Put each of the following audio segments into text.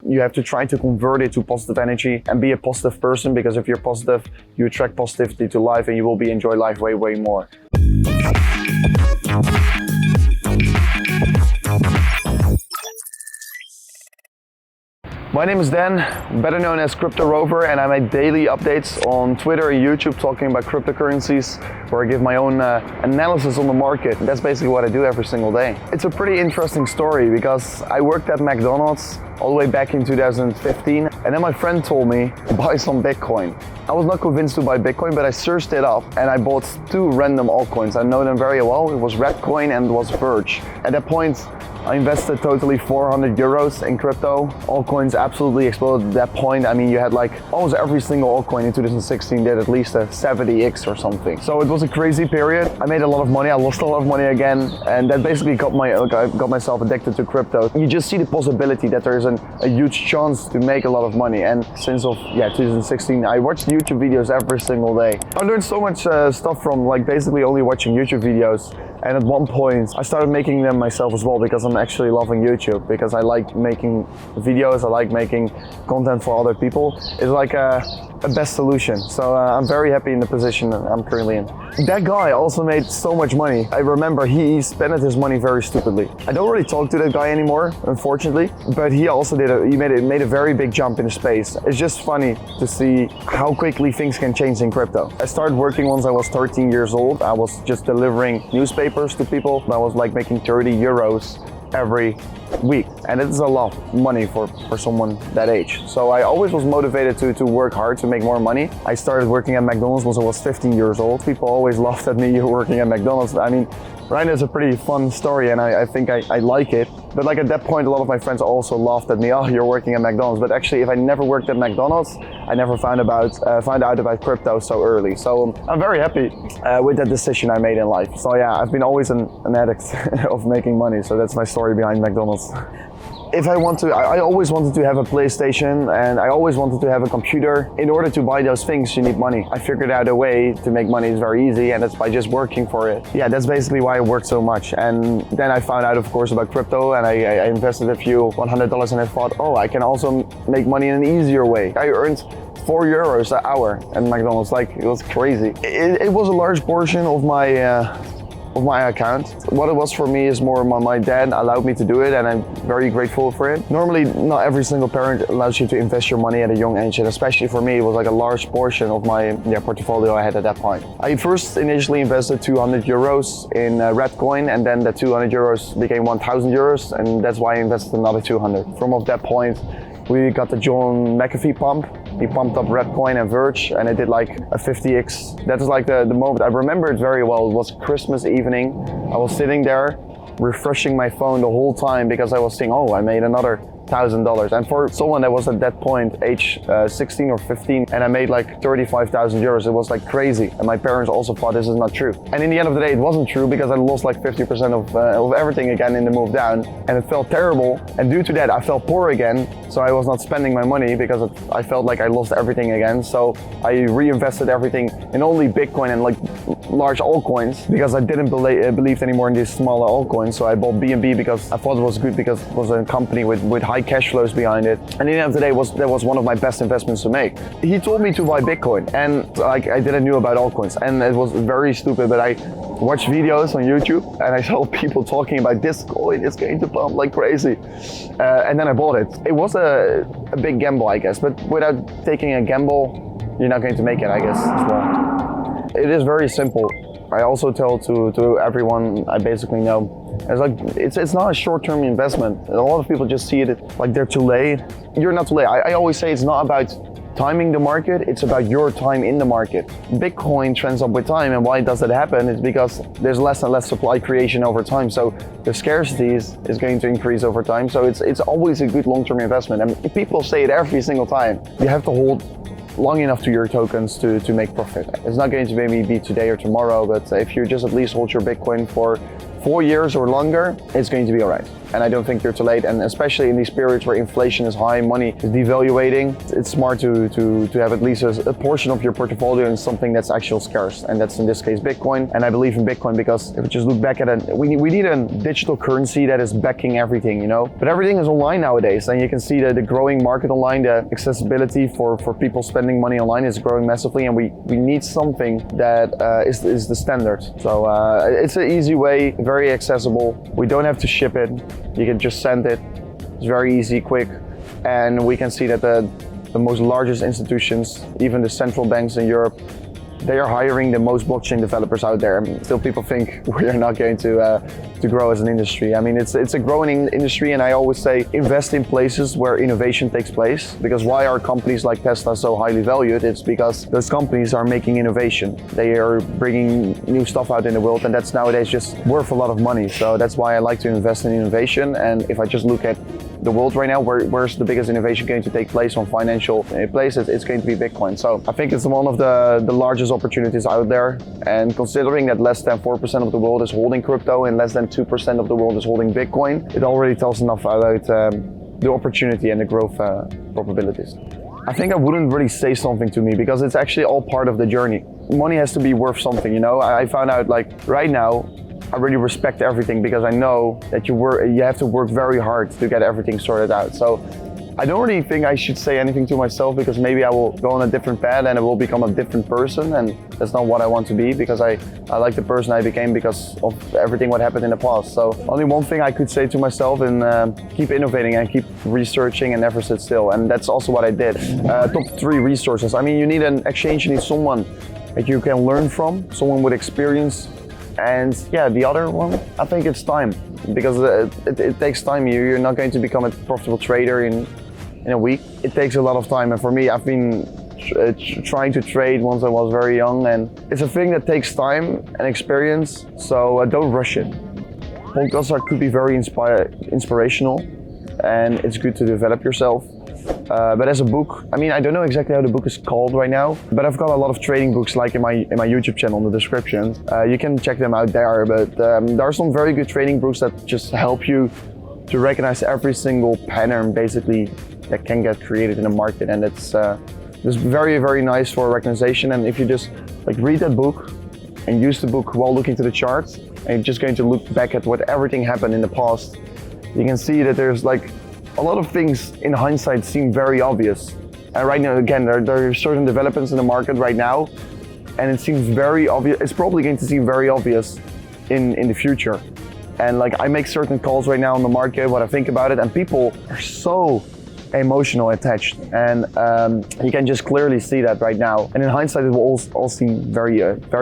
you have to try to convert it to positive energy and be a positive person, because if you're positive, you attract positivity to life and you will enjoy life way, way more. My name is Daan, better known as Crypto Rover, and I make daily updates on Twitter and YouTube talking about cryptocurrencies, where I give my own analysis on the market. That's basically what I do every single day. It's a pretty interesting story because I worked at McDonald's all the way back in 2015, and then my friend told me to buy some Bitcoin. I was not convinced to buy Bitcoin, but I searched it up and I bought two random altcoins. I know them very well. It was Redcoin and it was Verge. At that point, I invested totally 400 euros in crypto. Altcoins absolutely exploded at that point. I mean, you had like almost every single altcoin in 2016 did at least a 70x or something. So it was a crazy period. I made a lot of money. I lost a lot of money again, and that basically got myself addicted to crypto. You just see the possibility that there is a huge chance to make a lot of money. And since 2016, I watched YouTube videos every single day. I learned so much stuff from like basically only watching YouTube videos. And at one point, I started making them myself as well, because I'm actually loving YouTube, because I like making videos, I like making content for other people. It's like a best solution. So I'm very happy in the position I'm currently in. That guy also made so much money. I remember he spent his money very stupidly. I don't really talk to that guy anymore, unfortunately, but he also made a very big jump into space. It's just funny to see how quickly things can change in crypto. I started working once I was 13 years old. I was just delivering newspapers to people. I was like making 30 euros every week, and it's a lot of money for someone that age. So I always was motivated to work hard to make more money. I started working at McDonald's once I was 15 years old. People always laughed at me working at McDonald's. I mean, right now it's a pretty fun story, and I think I like it. But like at that point, a lot of my friends also laughed at me. Oh, you're working at McDonald's. But actually, if I never worked at McDonald's, I never found out about crypto so early. So I'm very happy with that decision I made in life. So yeah, I've been always an addict of making money. So that's my story behind McDonald's. If I always wanted to have a PlayStation, and I always wanted to have a computer. In order to buy those things, you need money. I figured out a way to make money is very easy, and that's by just working for it. Yeah, that's basically why I worked so much. And then I found out, of course, about crypto, and I invested a few $100, and I thought, oh, I can also make money in an easier way. I earned 4 euros an hour at McDonald's. Like, it was crazy. It was a large portion of my account. What it was for me is more my dad allowed me to do it, and I'm very grateful for it. Normally, not every single parent allows you to invest your money at a young age, and especially for me, it was like a large portion of my portfolio I had at that point. I first initially invested 200 euros in Redcoin, and then the 200 euros became 1,000 euros, and that's why I invested another 200. From that point, we got the John McAfee pump. He pumped up Redcoin and Verge, and it did like a 50x. That was like the moment. I remember it very well. It was Christmas evening. I was sitting there refreshing my phone the whole time because I was saying, oh, I made another $1,000. And for someone that was at that point age 16 or 15, and I made like 35,000 euros, it was like crazy. And my parents also thought this is not true. And in the end of the day, it wasn't true, because I lost like 50% of everything again in the move down, and it felt terrible. And due to that, I felt poor again. So I was not spending my money because I felt like I lost everything again. So I reinvested everything in only Bitcoin and like large altcoins, because I didn't believe anymore in these smaller altcoins. So I bought BNB because I thought it was good, because it was a company with high cash flows behind it. And at the end of the day, that was one of my best investments to make. He told me to buy Bitcoin, and like I didn't know about altcoins, and it was very stupid, but I watched videos on YouTube and I saw people talking about this coin is going to pump like crazy. And then I bought it. It was a big gamble, I guess, but without taking a gamble, you're not going to make it, I guess, as well. It is very simple. I also tell to everyone I basically know, it's not a short-term investment. A lot of people just see it like they're too late. You're not too late. I always say it's not about timing the market, it's about your time in the market. Bitcoin trends up with time, and why does that happen? It's because there's less and less supply creation over time, so the scarcity is going to increase over time. So it's always a good long-term investment, and people say it every single time. You have to hold long enough to your tokens to make profit. It's not going to maybe be today or tomorrow, but if you just at least hold your Bitcoin for 4 years or longer, it's going to be all right. and I don't think you're too late. And especially in these periods where inflation is high, money is devaluating, it's smart to have at least a portion of your portfolio in something that's actually scarce, and that's in this case Bitcoin. And I believe in Bitcoin because if we just look back at it, we need a digital currency that is backing everything, you know. But everything is online nowadays, and you can see the growing market online, the accessibility for people spending money online is growing massively, and we need something that is the standard. So it's an easy way, very accessible. We don't have to ship it. You can just send it. It's very easy, quick, and we can see that the most largest institutions, even the central banks in Europe, they are hiring the most blockchain developers out there. I mean, still people think we are not going to grow as an industry. I mean, it's a growing industry, and I always say invest in places where innovation takes place. Because why are companies like Tesla so highly valued? It's because those companies are making innovation. They are bringing new stuff out in the world, and that's nowadays just worth a lot of money. So that's why I like to invest in innovation. And if I just look at the world right now, where's the biggest innovation going to take place on financial places? It's going to be Bitcoin. So I think it's one of the largest opportunities out there. And considering that less than 4% of the world is holding crypto and less than 2% of the world is holding Bitcoin, it already tells enough about the opportunity and the growth probabilities. I think I wouldn't really say something to me because it's actually all part of the journey. Money has to be worth something, you know. I found out like right now, I really respect everything because I know that you have to work very hard to get everything sorted out. So I don't really think I should say anything to myself because maybe I will go on a different path and I will become a different person, and that's not what I want to be because I like the person I became because of everything what happened in the past. So only one thing I could say to myself and keep innovating and keep researching and never sit still, and that's also what I did. Top 3 resources. I mean, you need an exchange, you need someone that you can learn from, someone with experience. And yeah, the other one, I think it's time, because it takes time. You're not going to become a profitable trader in a week. It takes a lot of time, and for me, I've been trying to trade once I was very young, and it's a thing that takes time and experience, so don't rush it. Podcasts could be very inspirational, and it's good to develop yourself. But as a book, I mean, I don't know exactly how the book is called right now, but I've got a lot of trading books like in my YouTube channel in the description. You can check them out there, but there are some very good trading books that just help you to recognize every single pattern basically that can get created in the market, and it's very, very nice for recognition. And if you just like read that book and use the book while looking to the charts, and you're just going to look back at what everything happened in the past, you can see that there's like a lot of things in hindsight seem very obvious. And right now, again, there are certain developments in the market right now, and it seems very obvious. It's probably going to seem very obvious in the future. And like I make certain calls right now on the market, what I think about it, and people are so emotional attached, and you can just clearly see that right now. And in hindsight, it will all seem very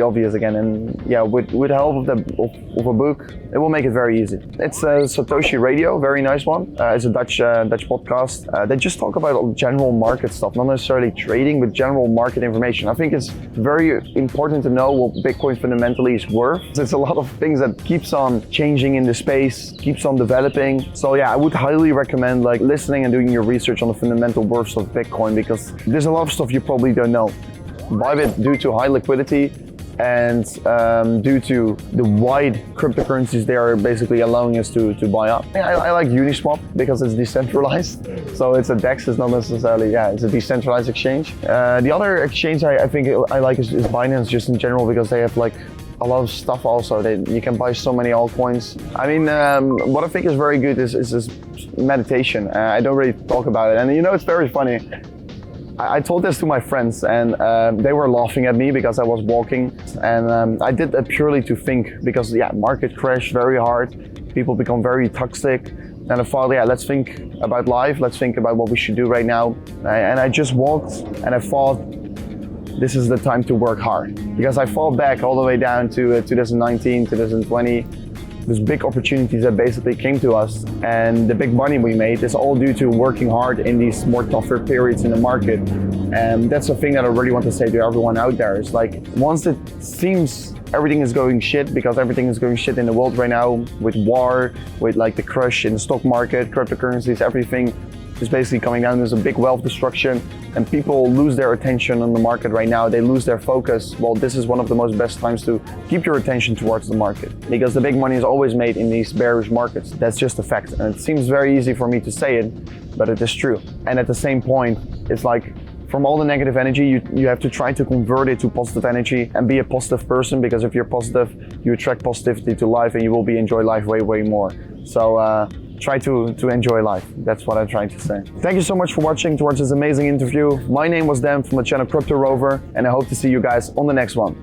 obvious again. And yeah, with the help of a book, it will make it very easy. It's Satoshi Radio, very nice one. It's a Dutch podcast. They just talk about general market stuff, not necessarily trading, but general market information. I think it's very important to know what Bitcoin fundamentally is worth. It's a lot of things that keeps on changing in the space, keeps on developing. So yeah, I would highly recommend like listening and doing your research on the fundamental worths of Bitcoin, because there's a lot of stuff you probably don't know. Bybit, due to high liquidity and due to the wide cryptocurrencies they are basically allowing us to buy up. I like Uniswap because it's decentralized. So it's a DEX, it's not necessarily, it's a decentralized exchange. The other exchange I think I like is Binance, just in general, because they have like a lot of stuff also. You can buy so many altcoins. I mean, what I think is very good is this meditation. I don't really talk about it. And you know, it's very funny. I told this to my friends, and they were laughing at me because I was walking. And I did that purely to think, because market crashed very hard. People become very toxic. And I thought, let's think about life. Let's think about what we should do right now. And I just walked, and I thought, this is the time to work hard, because I fall back all the way down to 2019, 2020. There's big opportunities that basically came to us, and the big money we made is all due to working hard in these more tougher periods in the market. And that's the thing that I really want to say to everyone out there. It's like, once it seems everything is going shit, because everything is going shit in the world right now, with war, with like the crush in the stock market, cryptocurrencies, everything. is basically coming down. There's a big wealth destruction and people lose their attention on the market right now. They lose their focus. Well, this is one of the most best times to keep your attention towards the market, because the big money is always made in these bearish markets. That's just a fact. And it seems very easy for me to say it, but it is true. And at the same point, it's like, from all the negative energy, you have to try to convert it to positive energy and be a positive person, because if you're positive, you attract positivity to life and you will enjoy life way more. So try to enjoy life. That's what I'm trying to say. Thank you so much for watching towards this amazing interview. My name was Dan from the channel Crypto Rover, and I hope to see you guys on the next one.